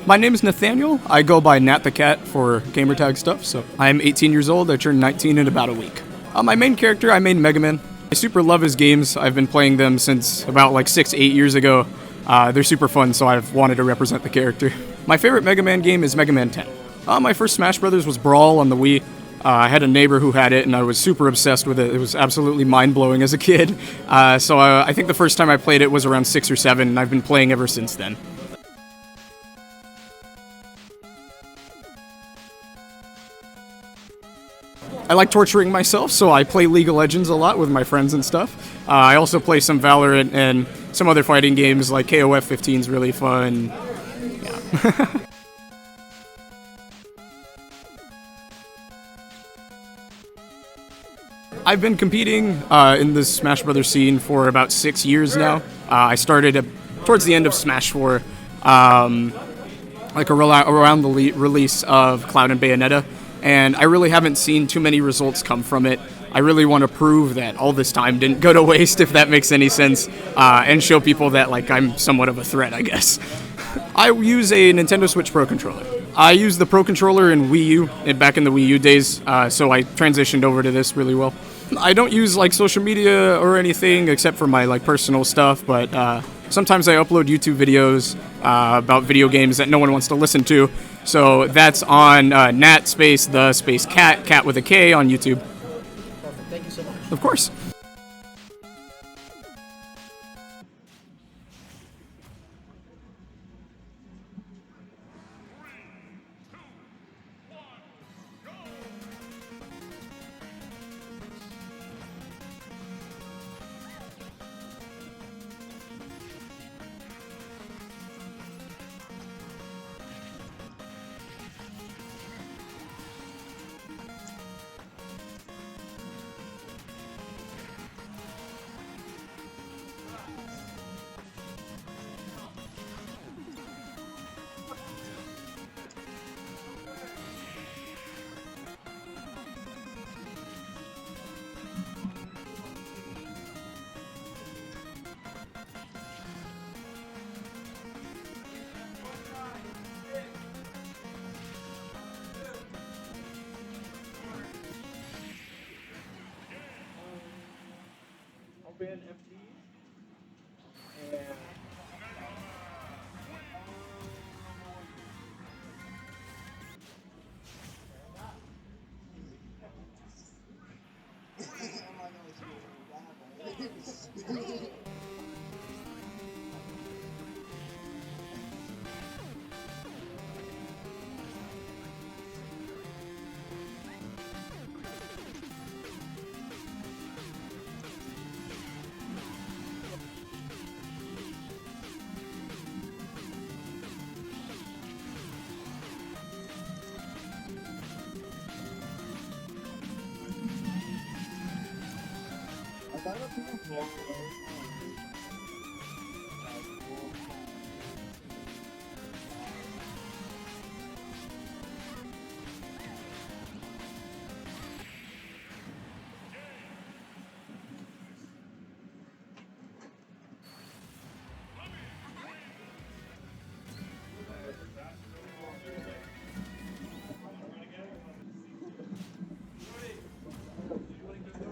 My name is Nathaniel. I go by Nat the Kat for gamertag stuff, so I'm 18 years old. I turned 19 in about a week. My main character, I made Megaman. I super love his games. I've been playing them since about like 6-8 years ago. They're super fun, so I've wanted to represent the character. My favorite Mega Man game is Mega Man 10. My first Smash Brothers was Brawl on the Wii. I had a neighbor who had it, and I was super obsessed with it. It was absolutely mind-blowing as a kid. So I think the first time I played it was around 6 or 7, and I've been playing ever since then. I like torturing myself, so I play League of Legends a lot with my friends and stuff. I also play some Valorant and some other fighting games, like KOF 15 is really fun. Yeah. I've been competing in the Smash Brothers scene for about 6 years now. I started towards the end of Smash 4, like around the release of Cloud and Bayonetta. And I really haven't seen too many results come from it. I really want to prove that all this time didn't go to waste, if that makes any sense, and show people that like I'm somewhat of a threat, I guess. I use a Nintendo Switch Pro Controller. I used the Pro Controller in Wii U, back in the Wii U days, so I transitioned over to this really well. I don't use like social media or anything except for my like personal stuff, but sometimes I upload YouTube videos about video games that no one wants to listen to. So that's on Nat space the space Kat, Kat with a K on YouTube. Perfect. Thank you so much. Of course. Open FT and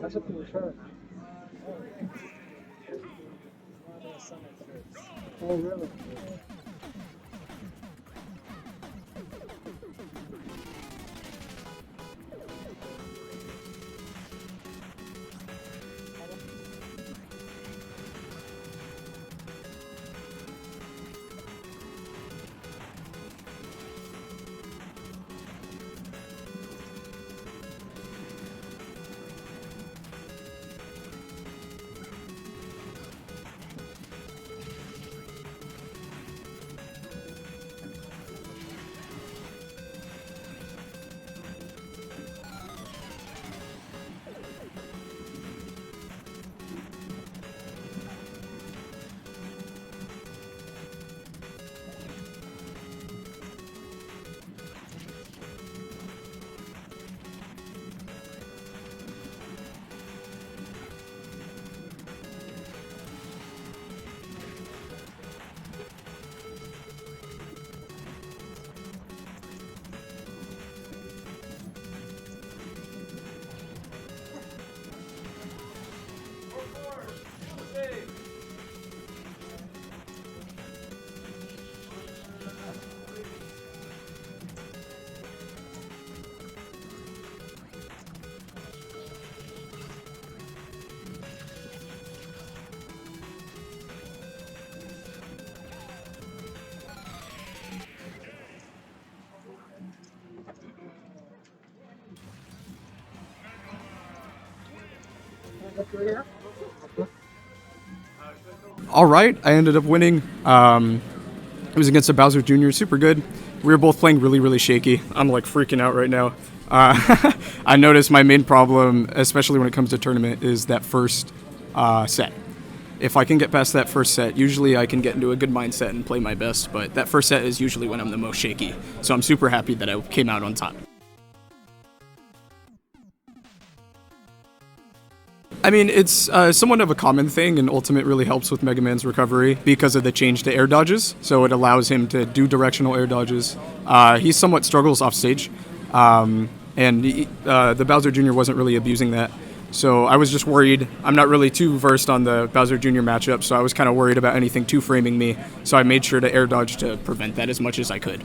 that's a cool shirt. Oh, really? All right, I ended up winning. It was against a Bowser Jr. Super good. We were both playing really, really shaky. I'm like freaking out right now. I noticed my main problem, especially when it comes to tournament, is that first set. If I can get past that first set, usually I can get into a good mindset and play my best, but that first set is usually when I'm the most shaky. So I'm super happy that I came out on top. I mean, it's somewhat of a common thing, and Ultimate really helps with Megaman's recovery because of the change to air dodges, so it allows him to do directional air dodges. He somewhat struggles off stage, and the Bowser Jr. wasn't really abusing that. So I was just worried. I'm not really too versed on the Bowser Jr. matchup, so I was kind of worried about anything two-framing me, so I made sure to air dodge to prevent that as much as I could.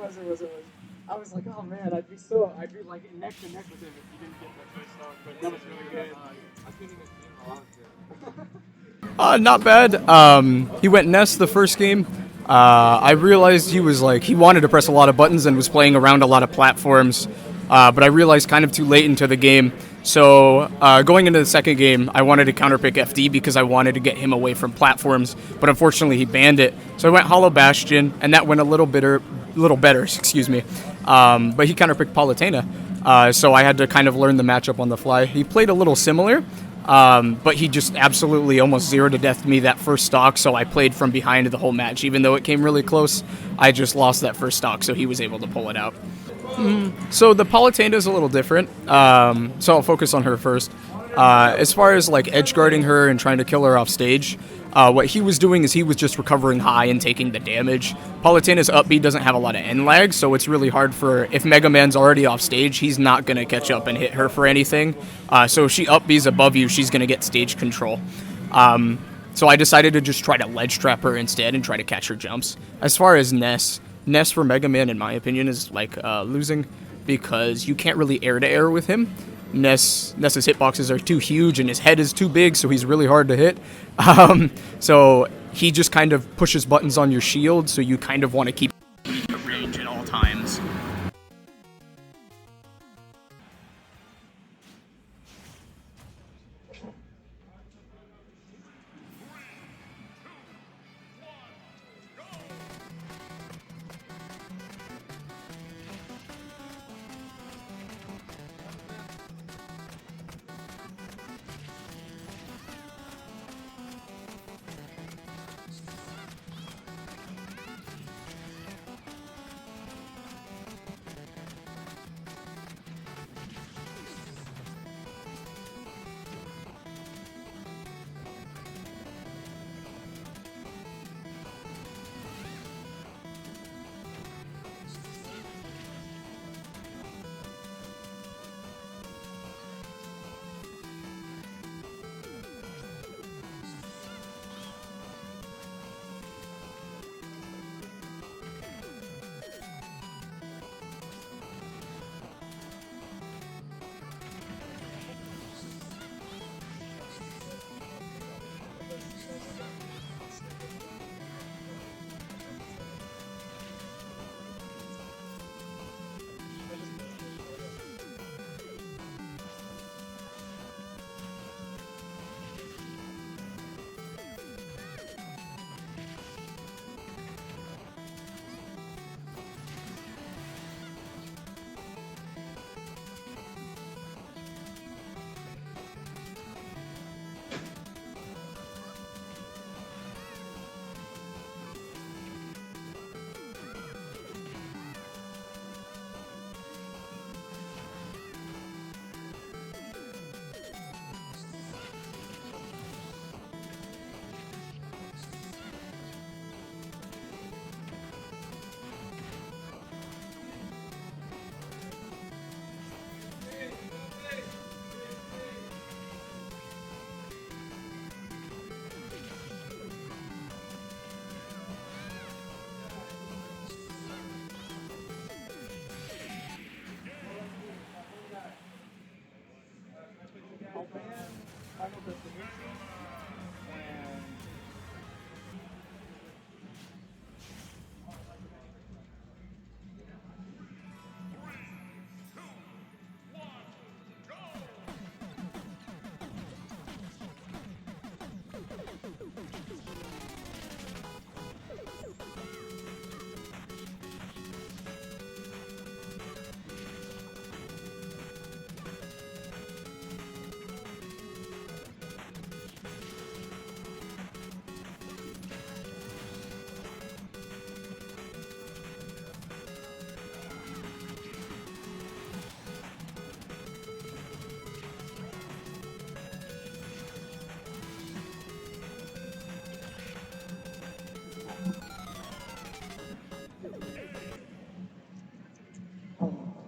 It was. I was like, oh man, I'd be like neck to neck with him if he didn't get that first stock, but that was really good. I was getting his team a lot. Not bad. He went Ness the first game. I realized he wanted to press a lot of buttons and was playing around a lot of platforms, but I realized kind of too late into the game. So going into the second game, I wanted to counterpick FD because I wanted to get him away from platforms, but unfortunately he banned it. So I went Hollow Bastion, and that went a little better, excuse me. But he counterpicked Palutena, so I had to kind of learn the matchup on the fly. He played a little similar, but he just absolutely almost 0-to-deathed me that first stock, so I played from behind the whole match. Even though it came really close, I just lost that first stock, so he was able to pull it out. So the Palutena is a little different, so I'll focus on her first. As far as like edge guarding her and trying to kill her off stage, what he was doing is he was just recovering high and taking the damage. Palutena's up B doesn't have a lot of end lag, so it's really hard for, if Mega Man's already off stage, he's not going to catch up and hit her for anything. So if she up B's above you, she's going to get stage control. So I decided to just try to ledge trap her instead and try to catch her jumps. As far as Ness for Mega Man, in my opinion, is like losing because you can't really air-to-air with him. Ness's hitboxes are too huge and his head is too big, so he's really hard to hit. So he just kind of pushes buttons on your shield, so you kind of want to keep the range at all times.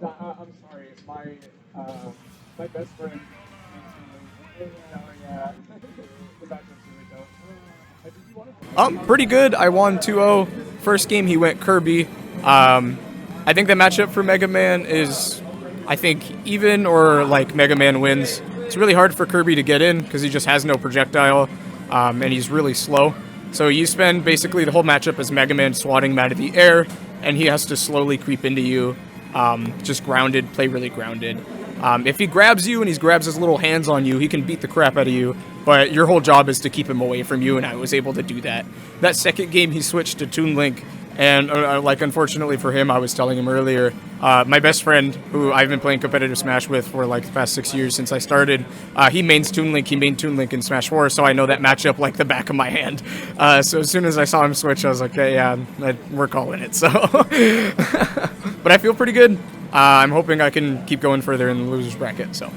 I'm sorry. My best friend. Oh yeah. The matchup's really dope. Did you want to? Pretty good. I won 2-0. First game he went Kirby. I think the matchup for Mega Man is, I think, even or like Mega Man wins. It's really hard for Kirby to get in because he just has no projectile, and he's really slow. So you spend basically the whole matchup as Mega Man swatting him out of the air, and he has to slowly creep into you, just grounded, play really grounded. If he grabs you and he grabs his little hands on you, he can beat the crap out of you, but your whole job is to keep him away from you, and I was able to do that. That second game, he switched to Toon Link, and like unfortunately for him, I was telling him earlier, my best friend, who I've been playing competitive Smash with for like the past 6 years since I started, he mains Toon Link. He main Toon Link in Smash 4, so I know that matchup like the back of my hand. So as soon as I saw him switch, I was like, okay, yeah, we're calling it. So, but I feel pretty good. I'm hoping I can keep going further in the losers bracket. So.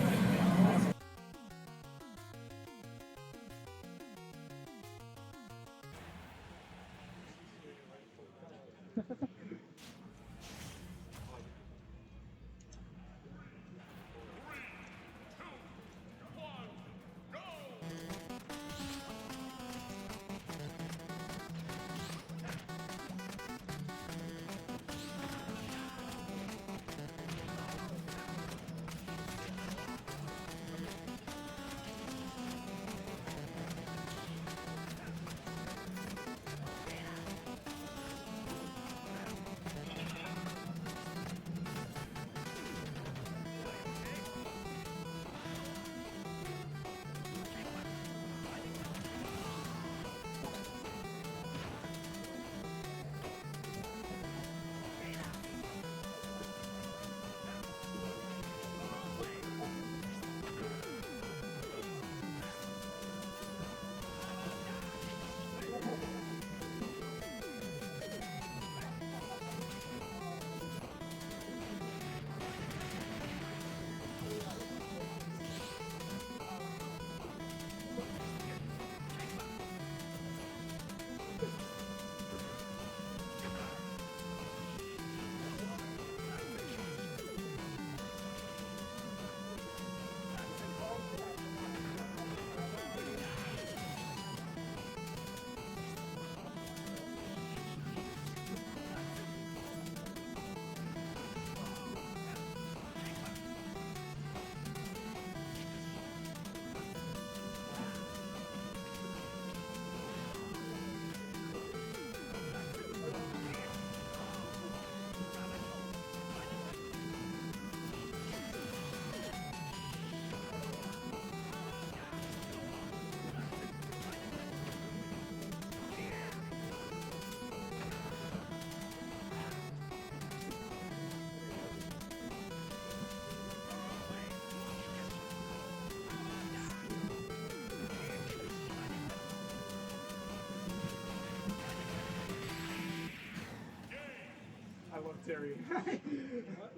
I love Terry.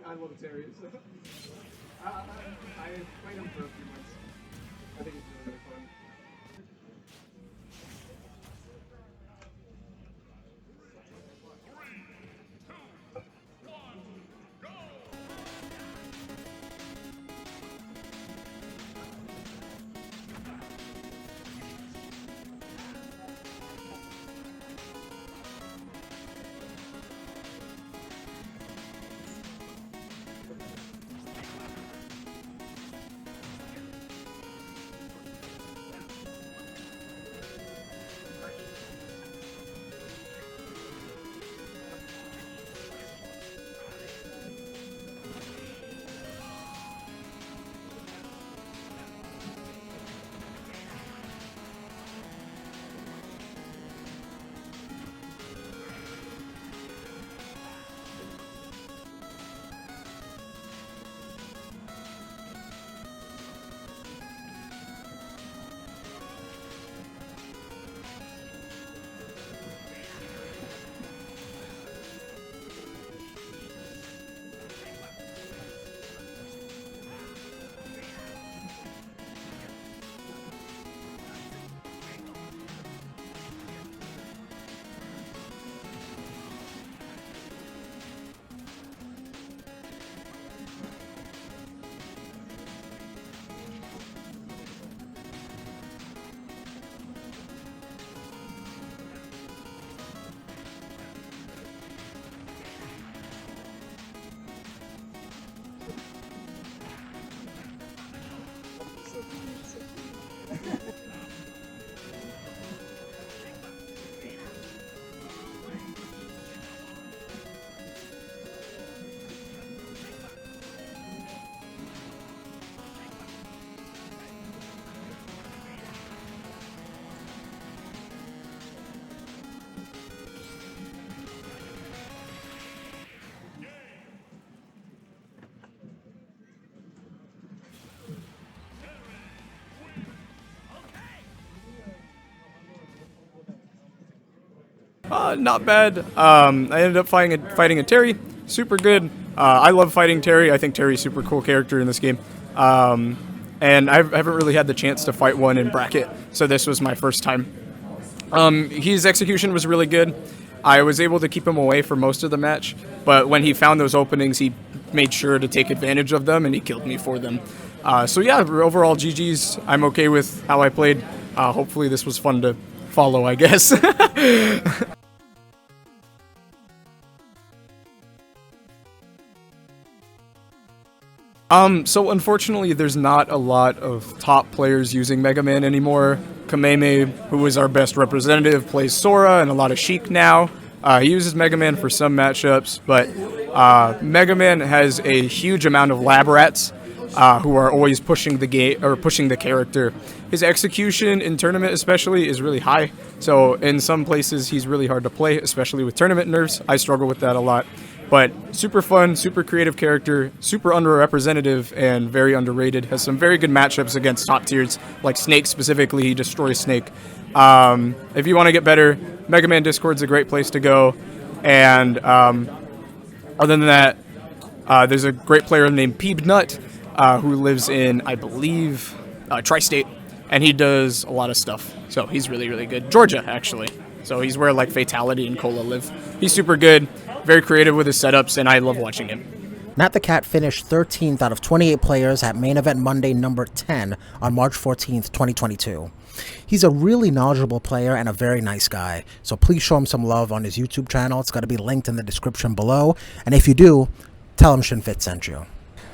I love Terry. So. I played him for a few months. I think it's really, really fun. Not bad. I ended up fighting a Terry. Super good. I love fighting Terry. I think Terry's a super cool character in this game. And I haven't really had the chance to fight one in bracket, so this was my first time. His execution was really good. I was able to keep him away for most of the match, but when he found those openings, he made sure to take advantage of them, and he killed me for them. So yeah, overall GG's. I'm okay with how I played. Hopefully this was fun to follow, I guess. So unfortunately, there's not a lot of top players using Megaman anymore. Kameme, who is our best representative, plays Sora and a lot of Sheik now. He uses Megaman for some matchups, but Megaman has a huge amount of lab rats who are always pushing the game or pushing the character. His execution in tournament especially is really high, so in some places he's really hard to play, especially with tournament nerfs. I struggle with that a lot. But super fun, super creative character, super underrepresented and very underrated. Has some very good matchups against top tiers, like Snake specifically. He destroys Snake. If you want to get better, Mega Man Discord's a great place to go. And other than that, there's a great player named Peebnut who lives in, I believe, Tri-State, and he does a lot of stuff. So he's really, really good. Georgia, actually. So he's where like Fatality and Cola live. He's super good, very creative with his setups, and I love watching him. Nat the Kat finished 13th out of 28 players at Main Event Monday number 10 on March 14th, 2022. He's a really knowledgeable player and a very nice guy, so please show him some love on his YouTube channel. It's going to be linked in the description below, and if you do, tell him Shinfit sent you.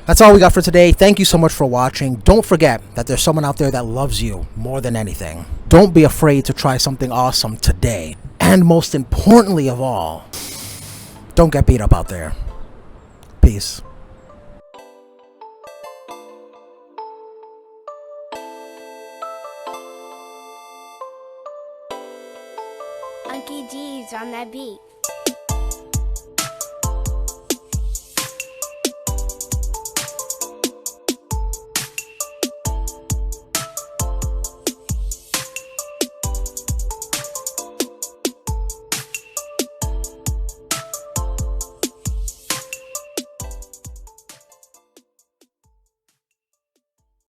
That's all we got for today. Thank you so much for watching. Don't forget that there's someone out there that loves you more than anything. Don't be afraid to try something awesome today. And most importantly of all, don't get beat up out there. Peace. Uncle Geevs on that beat.